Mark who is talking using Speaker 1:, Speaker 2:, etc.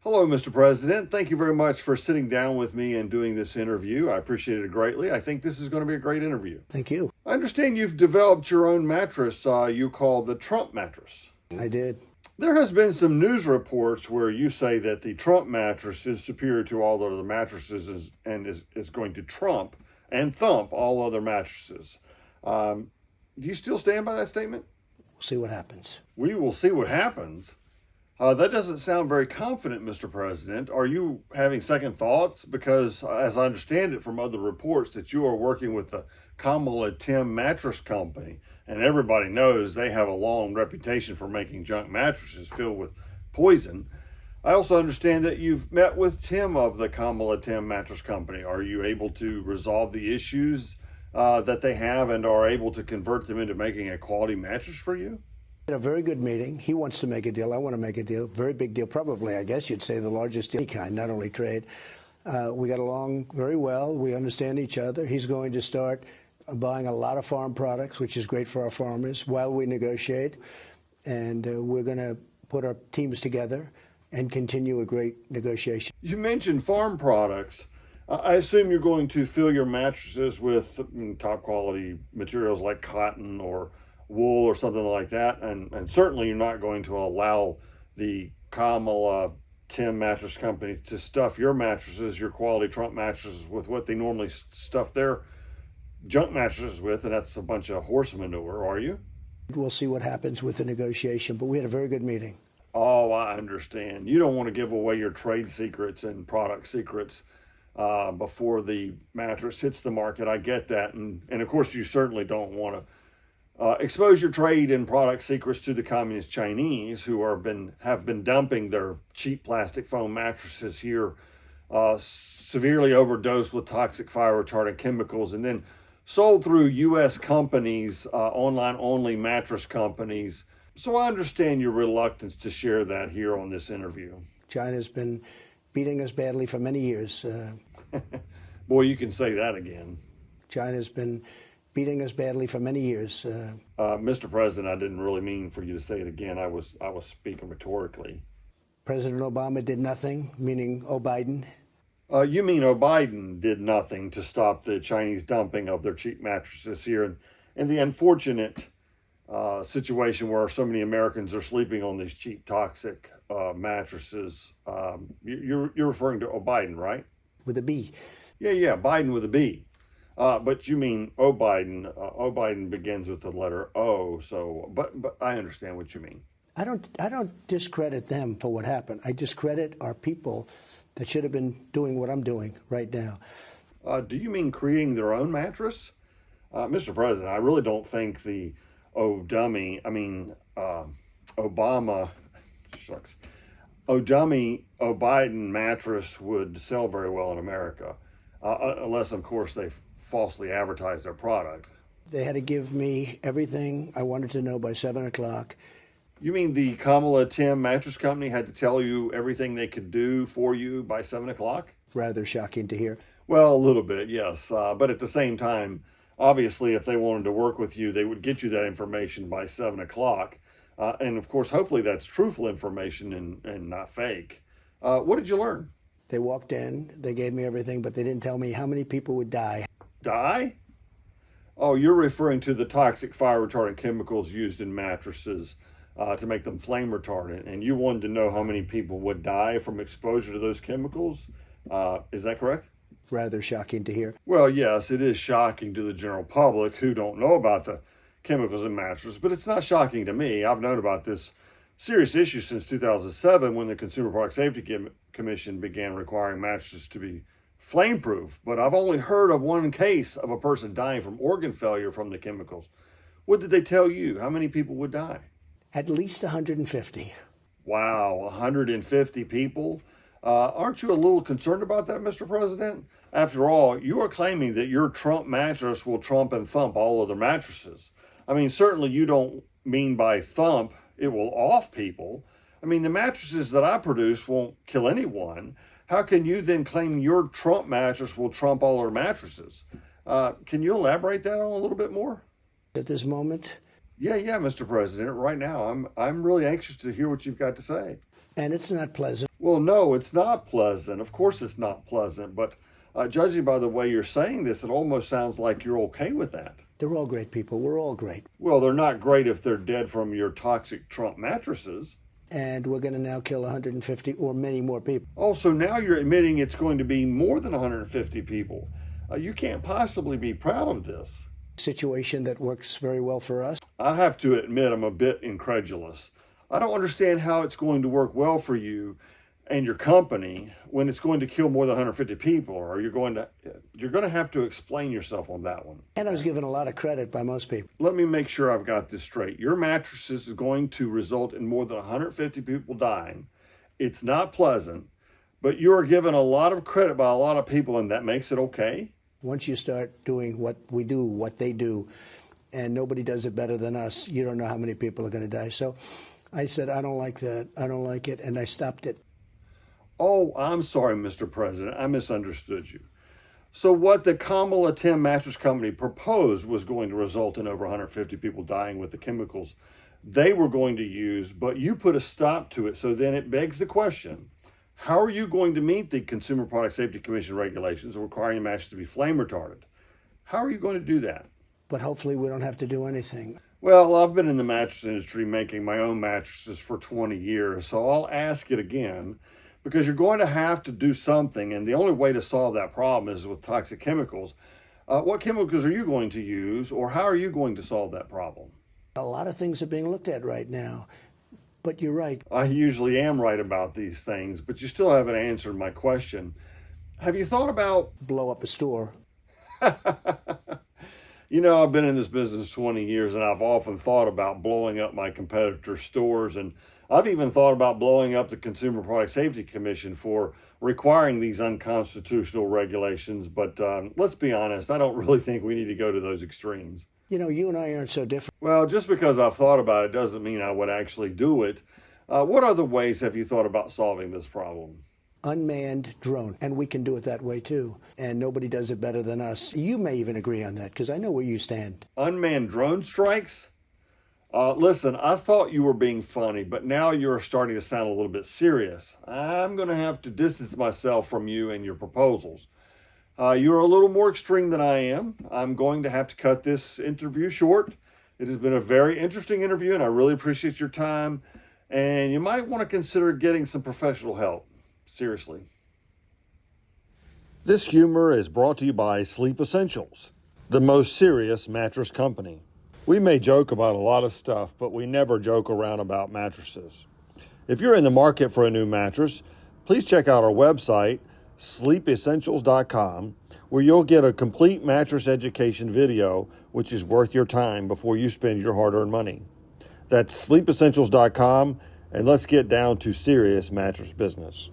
Speaker 1: Hello, Mr. President. Thank you very much for sitting down with me and doing this interview. I appreciate it greatly. I think this is going to be a great interview.
Speaker 2: Thank you.
Speaker 1: I understand you've developed your own mattress you call the Trump mattress.
Speaker 2: I did.
Speaker 1: There has been some news reports where you say that the Trump mattress is superior to all other mattresses and is going to trump and thump all other mattresses. Do you still stand by that statement?
Speaker 2: We'll see what happens.
Speaker 1: We will see what happens. That doesn't sound very confident, Mr. President. Are you having second thoughts? Because as I understand it from other reports that you are working with the Kamala Tim mattress company, and everybody knows they have a long reputation for making junk mattresses filled with poison. I also understand that you've met with Tim of the Kamala Tim mattress company. Are you able to resolve the issues that they have and are able to convert them into making a quality mattress for you?
Speaker 2: A very good meeting. He wants to make a deal. I want to make a deal. Very big deal. Probably, I guess you'd say, the largest deal of any kind, not only trade. We got along very well. We understand each other. He's going to start buying a lot of farm products, which is great for our farmers, while we negotiate. And we're going to put our teams together and continue a great negotiation.
Speaker 1: You mentioned farm products. I assume you're going to fill your mattresses with top quality materials like cotton or wool or something like that, and certainly you're not going to allow the Kamala Tim mattress company to stuff your mattresses, your quality Trump mattresses, with what they normally stuff their junk mattresses with, and that's a bunch of horse manure, are you?
Speaker 2: We'll see what happens with the negotiation, but we had a very good meeting.
Speaker 1: Oh, I understand. You don't want to give away your trade secrets and product secrets before the mattress hits the market. I get that, and of course you certainly don't want to expose your trade and product secrets to the communist Chinese, who have been dumping their cheap plastic foam mattresses here, severely overdosed with toxic fire retardant chemicals, and then sold through U.S. companies, online-only mattress companies. So I understand your reluctance to share that here on this interview.
Speaker 2: China's been beating us badly for many years.
Speaker 1: Boy, you can say that again.
Speaker 2: China's been beating us badly for many years.
Speaker 1: Mr. President, I didn't really mean for you to say it again. I was speaking rhetorically.
Speaker 2: President Obama did nothing, meaning Biden.
Speaker 1: You mean Biden did nothing to stop the Chinese dumping of their cheap mattresses here, and the unfortunate situation where so many Americans are sleeping on these cheap, toxic mattresses. You're referring to Biden, right?
Speaker 2: With a B.
Speaker 1: Yeah, Biden with a B. But you mean Biden. Biden begins with the letter O. So, but I understand what you mean.
Speaker 2: I don't discredit them for what happened. I discredit our people that should have been doing what I'm doing right now.
Speaker 1: Do you mean creating their own mattress? Mr. President, I really don't think the Obama, Biden mattress would sell very well in America, unless, of course, they falsely advertise their product.
Speaker 2: They had to give me everything I wanted to know by 7 o'clock.
Speaker 1: You mean the Kamala Tim mattress company had to tell you everything they could do for you by 7 o'clock?
Speaker 2: Rather shocking to hear.
Speaker 1: Well, a little bit, yes. But at the same time, obviously, if they wanted to work with you, they would get you that information by 7 o'clock. And of course, hopefully that's truthful information and not fake. What did you learn?
Speaker 2: They walked in, they gave me everything, but they didn't tell me how many people would die.
Speaker 1: Die? Oh, you're referring to the toxic fire retardant chemicals used in mattresses to make them flame retardant, and you wanted to know how many people would die from exposure to those chemicals. Is that correct?
Speaker 2: Rather shocking to hear.
Speaker 1: Well, yes, it is shocking to the general public who don't know about the chemicals in mattresses, but it's not shocking to me. I've known about this serious issue since 2007 when the Consumer Product Safety Commission began requiring mattresses to be flame-proof, but I've only heard of one case of a person dying from organ failure from the chemicals. What did they tell you? How many people would die?
Speaker 2: At least 150.
Speaker 1: Wow, 150 people? Aren't you a little concerned about that, Mr. President? After all, you are claiming that your Trump mattress will trump and thump all other mattresses. I mean, certainly you don't mean by thump it will off people. I mean, the mattresses that I produce won't kill anyone. How can you then claim your Trump mattress will trump all other mattresses? Can you elaborate that on a little bit more?
Speaker 2: At this moment?
Speaker 1: Yeah, Mr. President. Right now, I'm really anxious to hear what you've got to say.
Speaker 2: And it's not pleasant.
Speaker 1: Well, no, it's not pleasant. Of course, it's not pleasant. But judging by the way you're saying this, it almost sounds like you're okay with that.
Speaker 2: They're all great people. We're all great.
Speaker 1: Well, they're not great if they're dead from your toxic Trump mattresses.
Speaker 2: And we're going to now kill 150 or many more people.
Speaker 1: Oh, so now you're admitting it's going to be more than 150 people. You can't possibly be proud of this.
Speaker 2: Situation that works very well for us.
Speaker 1: I have to admit I'm a bit incredulous. I don't understand how it's going to work well for you and your company when it's going to kill more than 150 people, or you're going to have to explain yourself on that one.
Speaker 2: And I was given a lot of credit by most people.
Speaker 1: Let me make sure I've got this straight. Your mattresses is going to result in more than 150 people dying. It's not pleasant, but you are given a lot of credit by a lot of people, and that makes it okay?
Speaker 2: Once you start doing what we do, what they do, and nobody does it better than us, you don't know how many people are going to die. So I said, I don't like that. I don't like it. And I stopped it.
Speaker 1: Oh, I'm sorry, Mr. President. I misunderstood you. So what the Kamala Tim mattress company proposed was going to result in over 150 people dying with the chemicals they were going to use, but you put a stop to it. So then it begs the question, how are you going to meet the Consumer Product Safety Commission regulations requiring mattresses to be flame retardant? How are you going to do that?
Speaker 2: But hopefully we don't have to do anything.
Speaker 1: Well, I've been in the mattress industry making my own mattresses for 20 years, so I'll ask it again, because you're going to have to do something, and the only way to solve that problem is with toxic chemicals. What chemicals are you going to use, or how are you going to solve that problem?
Speaker 2: A lot of things are being looked at right now, but you're right.
Speaker 1: I usually am right about these things, but you still haven't answered my question. Have you thought about...
Speaker 2: Blow up a store.
Speaker 1: You know, I've been in this business 20 years, and I've often thought about blowing up my competitors' stores, and I've even thought about blowing up the Consumer Product Safety Commission for requiring these unconstitutional regulations. But let's be honest, I don't really think we need to go to those extremes.
Speaker 2: You know, you and I aren't so different.
Speaker 1: Well, just because I've thought about it doesn't mean I would actually do it. What other ways have you thought about solving this problem?
Speaker 2: Unmanned drone, and we can do it that way too. And nobody does it better than us. You may even agree on that, because I know where you stand.
Speaker 1: Unmanned drone strikes? Listen, I thought you were being funny, but now you're starting to sound a little bit serious. I'm going to have to distance myself from you and your proposals. You're a little more extreme than I am. I'm going to have to cut this interview short. It has been a very interesting interview, and I really appreciate your time. And you might want to consider getting some professional help. Seriously. This humor is brought to you by Sleep Essentials, the most serious mattress company. We may joke about a lot of stuff, but we never joke around about mattresses. If you're in the market for a new mattress, please check out our website, sleepessentials.com, where you'll get a complete mattress education video, which is worth your time before you spend your hard-earned money. That's sleepessentials.com, and let's get down to serious mattress business.